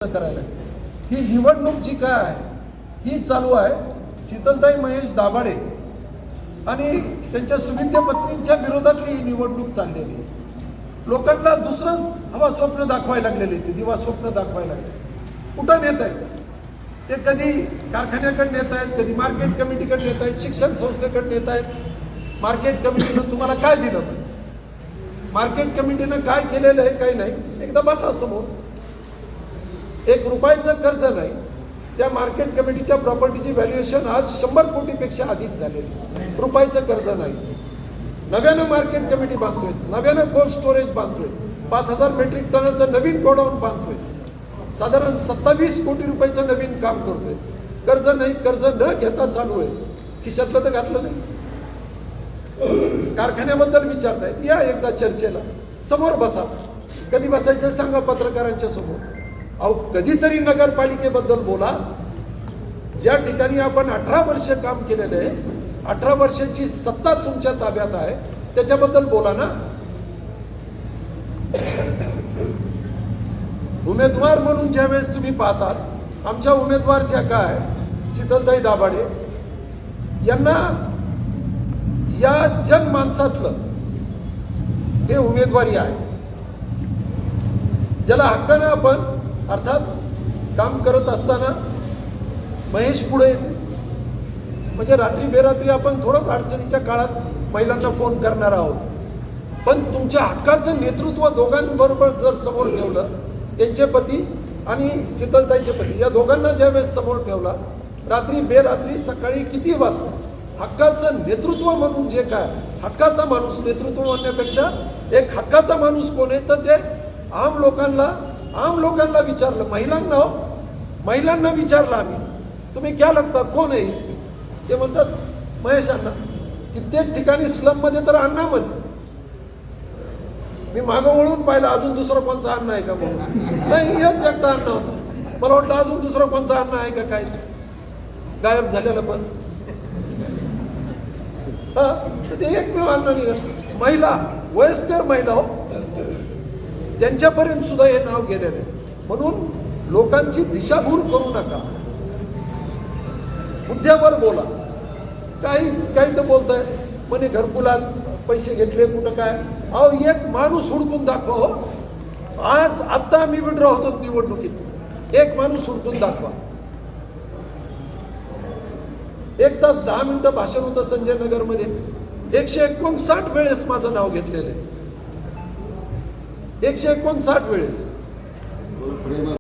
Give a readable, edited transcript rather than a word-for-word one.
करायला ही निवडणूक जी काय आहे ही चालू आहे. शीतलताई महेश दाभाडे आणि त्यांच्या सुविद्य पत्नींच्या विरोधातली ही निवडणूक चाललेली आहे. लोकांना दुसरंच हवा स्वप्न दाखवायला लागलेले, ते दिवा स्वप्न दाखवायला लागले. कुठं नेत आहेत ते? कधी कारखान्याकडे नेत आहेत, कधी मार्केट कमिटीकडे नेत आहेत, शिक्षण संस्थेकडे नेत आहेत. मार्केट कमिटीनं तुम्हाला काय दिलं? मार्केट कमिटीनं काय केलेलं आहे काही नाही. एकदा बसा समोर. 1 रुपयाचं कर्ज नाही. त्या मार्केट कमिटीच्या प्रॉपर्टीची व्हॅल्युएशन आज 100 कोटीपेक्षा अधिक झालेली. रुपयाचं कर्ज नाही. नव्यानं मार्केट कमिटी बांधतोय, नव्यानं कोल्ड स्टोरेज बांधतोय, 5000 मेट्रिक टनाचं नवीन गोडाऊन बांधतोय, साधारण 27 कोटी रुपयाचं नवीन काम करतोय. कर्ज नाही, कर्ज न घेता चालू आहे. खिशातलं तर घातलं नाही. कारखान्याबद्दल विचारतायत, या एकदा चर्चेला, समोर बसा. कधी बसायचं सांगा पत्रकारांच्या समोर. अहो कधीतरी नगरपालिकेबद्दल बोला. ज्या ठिकाणी आपण 18 वर्ष काम केलेलं आहे, 18 वर्षाची सत्ता तुमच्या ताब्यात आहे, त्याच्याबद्दल बोला ना. उमेदवार म्हणून ज्यावेळेस तुम्ही पाहतात, आमच्या उमेदवार ज्या काय शीतलताई दाभाडे यांना या जनमानसातलं हे उमेदवारी आहे, ज्याला हक्कानं आपण अर्थात काम करत असताना महेश पुढे येते. म्हणजे रात्री बेरात्री आपण थोडंच अडचणीच्या काळात महिलांना फोन करणार आहोत, पण तुमच्या हक्काचं नेतृत्व दोघांबरोबर जर समोर ठेवलं, त्यांचे पती आणि शीतलताईचे पती या दोघांना ज्यावेळेस समोर ठेवला, रात्री बेरात्री सकाळी किती वाजता हक्काचं नेतृत्व म्हणून जे काय हक्काचा माणूस, नेतृत्व म्हणण्यापेक्षा एक हक्काचा माणूस कोण आहे तर ते आम लोकांना विचारलं. महिलांना विचारलं आम्ही, तुम्ही क्या लगता कोण आहे इसमें? ते म्हणतात महेश अण्णा. कित्येक ठिकाणी स्लममध्ये तर अण्णा म्हणते. मी मागं वळून पाहिलं, अजून दुसरं कोणचा अण्णा आहे का म्हणून. नाही, हेच एकटा अण्णा होता. मला वाटलं अजून दुसरं कोणचा अण्णा आहे का काय, गायब झालेलं. पण हा ते एकमेव अण्णा निघालं. महिला, वयस्कर महिला हो, त्यांच्यापर्यंत सुद्धा हे नाव गेलेलं आहे. म्हणून लोकांची दिशाभूल करू नका. मुद्द्यावर बोला. काही तर बोलताय म्हणे घरकुलात पैसे घेतले कुठं काय. अहो एक माणूस हुडकून दाखवा हो. आत्ता आम्ही विड्रॉ होतो निवडणुकीत, एक माणूस हुडकून दाखवा. 1 तास 10 मिनिटं भाषण होतं संजय नगरमध्ये. 159 वेळेस माझं नाव घेतलेलं आहे. 159 वेळेस.